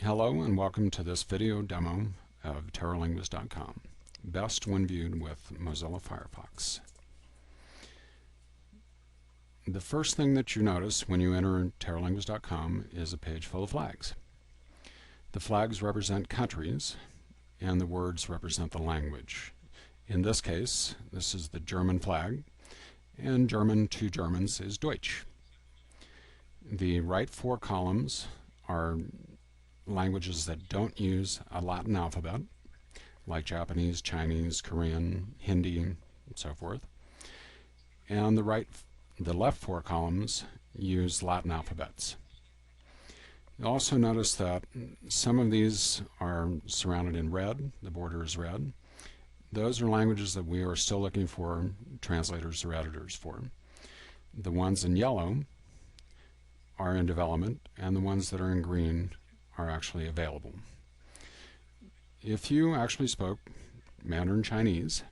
Hello and welcome to this video demo of terralinguas.com, best when viewed with Mozilla Firefox. The first thing that you notice when you enter terralinguas.com is a page full of flags. The flags represent countries and the words represent the language. In this case, this is the German flag, and German to Germans is Deutsch. The right four columns are languages that don't use a Latin alphabet, like Japanese, Chinese, Korean, Hindi, and so forth. And the left four columns use Latin alphabets. You'll also notice that some of these are surrounded in red, the border is red. Those are languages that we are still looking for translators or editors for. The ones in yellow are in development, and the ones that are in green are actually available. If you actually spoke Mandarin Chinese,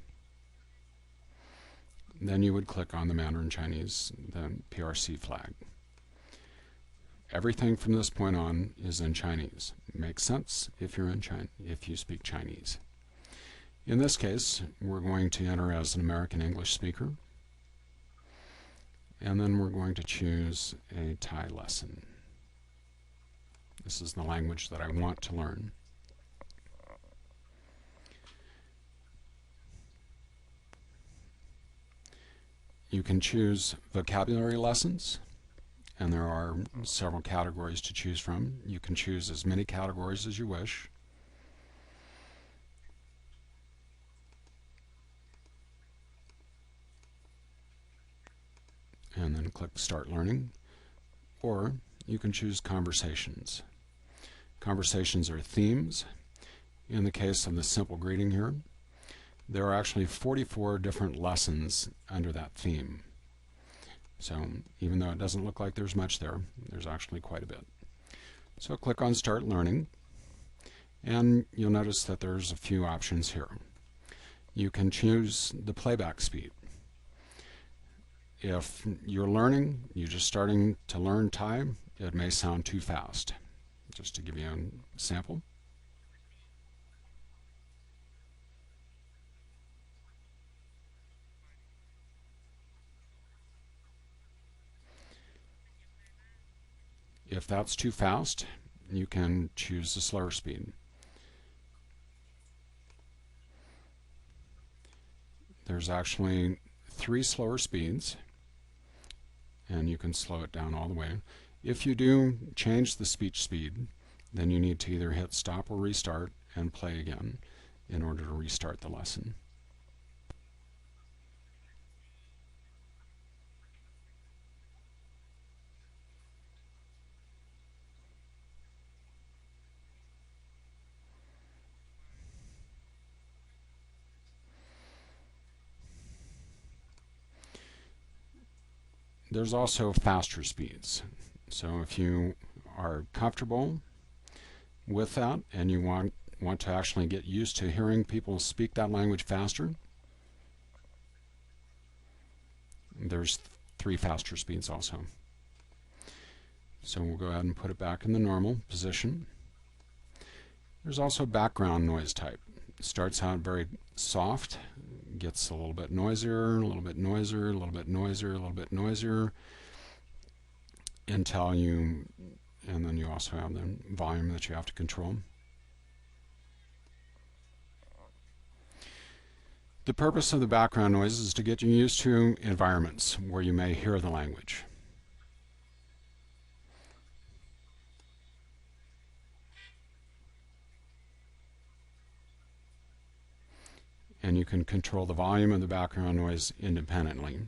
then you would click on the Mandarin Chinese, the PRC flag. Everything from this point on is in Chinese. It makes sense if you're in China, if you speak Chinese. In this case, we're going to enter as an American English speaker, and then we're going to choose a Thai lesson. This is the language that I want to learn. You can choose vocabulary lessons, and there are several categories to choose from. You can choose as many categories as you wish. And then click Start Learning, or you can choose Conversations. Conversations are themes. In the case of the simple greeting here, there are actually 44 different lessons under that theme. So even though it doesn't look like there's much there, there's actually quite a bit. So click on Start Learning, and you'll notice that there's a few options here. You can choose the playback speed. If you're learning, you're just starting to learn Thai, it may sound too fast. Just to give you a sample. If that's too fast, you can choose the slower speed. There's actually 3 slower speeds, and you can slow it down all the way. If you do change the speech speed, then you need to either hit stop or restart and play again in order to restart the lesson. There's also faster speeds. So if you are comfortable with that and you want to actually get used to hearing people speak that language faster, there's 3 faster speeds also. So we'll go ahead and put it back in the normal position. There's also background noise type. It starts out very soft, gets a little bit noisier, a little bit noisier, a little bit noisier, a little bit noisier, until and then you also have the volume that you have to control. The purpose of the background noise is to get you used to environments where you may hear the language. And you can control the volume of the background noise independently.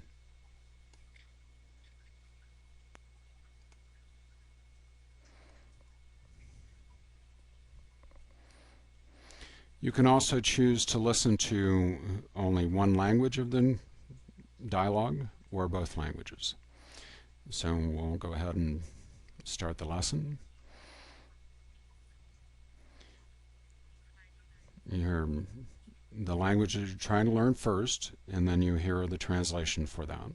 You can also choose to listen to only one language of the dialogue or both languages. So we'll go ahead and start the lesson. You hear the language that you're trying to learn first, and then you hear the translation for that.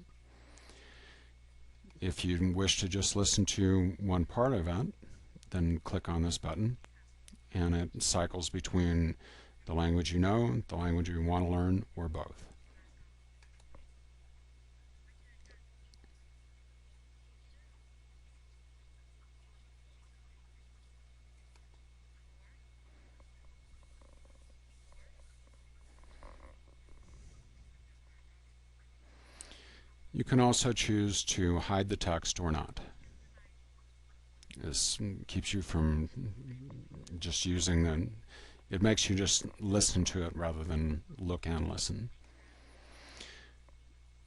If you wish to just listen to one part of it, then click on this button. and it cycles between the language you know, the language you want to learn, or both. You can also choose to hide the text or not. This keeps you from just using it makes you just listen to it rather than look and listen.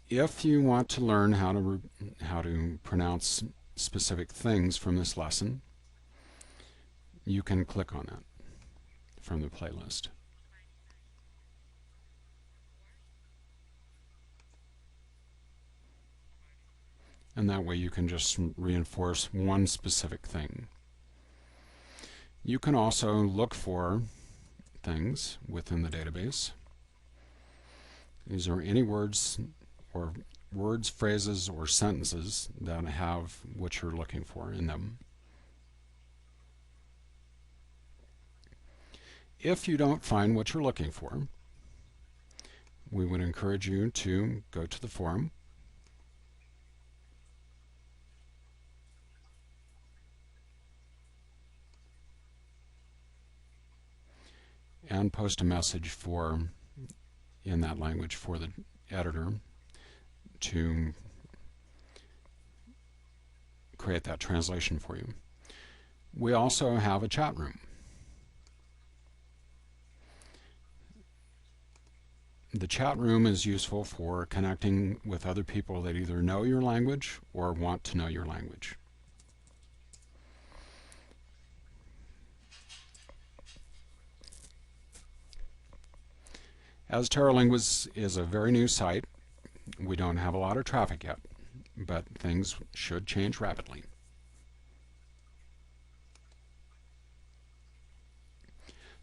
If you want to learn how to pronounce specific things from this lesson, you can click on that from the playlist. And that way you can just reinforce one specific thing. You can also look for things within the database. These are any words, phrases, or sentences that have what you're looking for in them. If you don't find what you're looking for, we would encourage you to go to the forum and post a message in that language for the editor to create that translation for you. We also have a chat room. The chat room is useful for connecting with other people that either know your language or want to know your language. As TerraLinguas is a very new site, we don't have a lot of traffic yet, but things should change rapidly.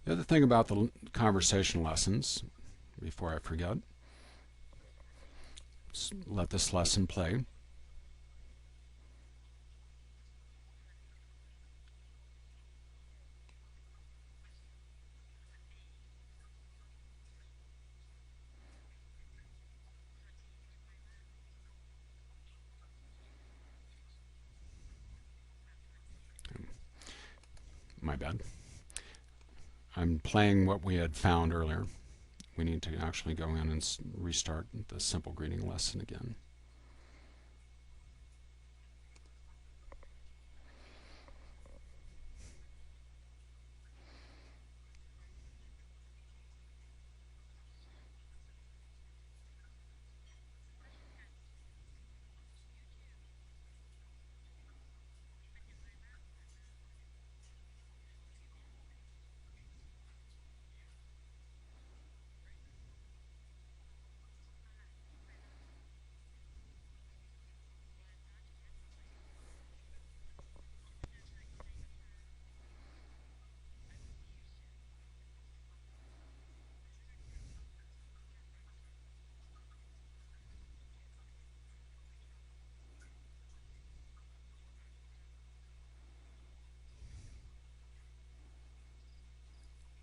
The other thing about the conversation lessons, before I forget, let this lesson play. My bad. I'm playing what we had found earlier. We need to actually go in and restart the simple greeting lesson again.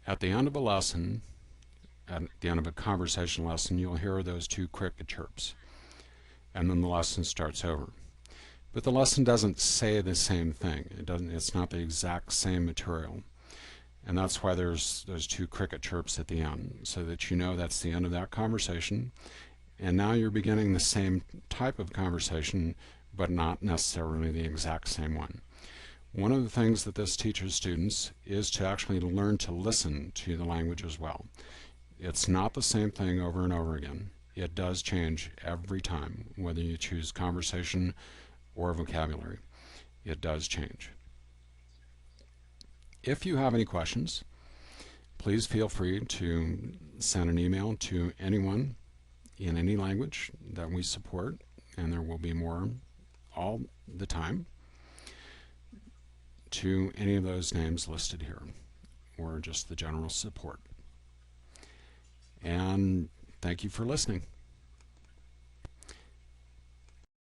At the end of a lesson, at the end of a conversation lesson, you'll hear those two cricket chirps, and then the lesson starts over. But the lesson doesn't say the same thing. It's not the exact same material, and that's why there's those two cricket chirps at the end, so that you know that's the end of that conversation, and now you're beginning the same type of conversation, but not necessarily the exact same one. One of the things that this teaches students is to actually learn to listen to the language as well. It's not the same thing over and over again. It does change every time, whether you choose conversation or vocabulary. It does change. If you have any questions, please feel free to send an email to anyone in any language that we support, and there will be more all the time, to any of those names listed here, or just the general support. And thank you for listening.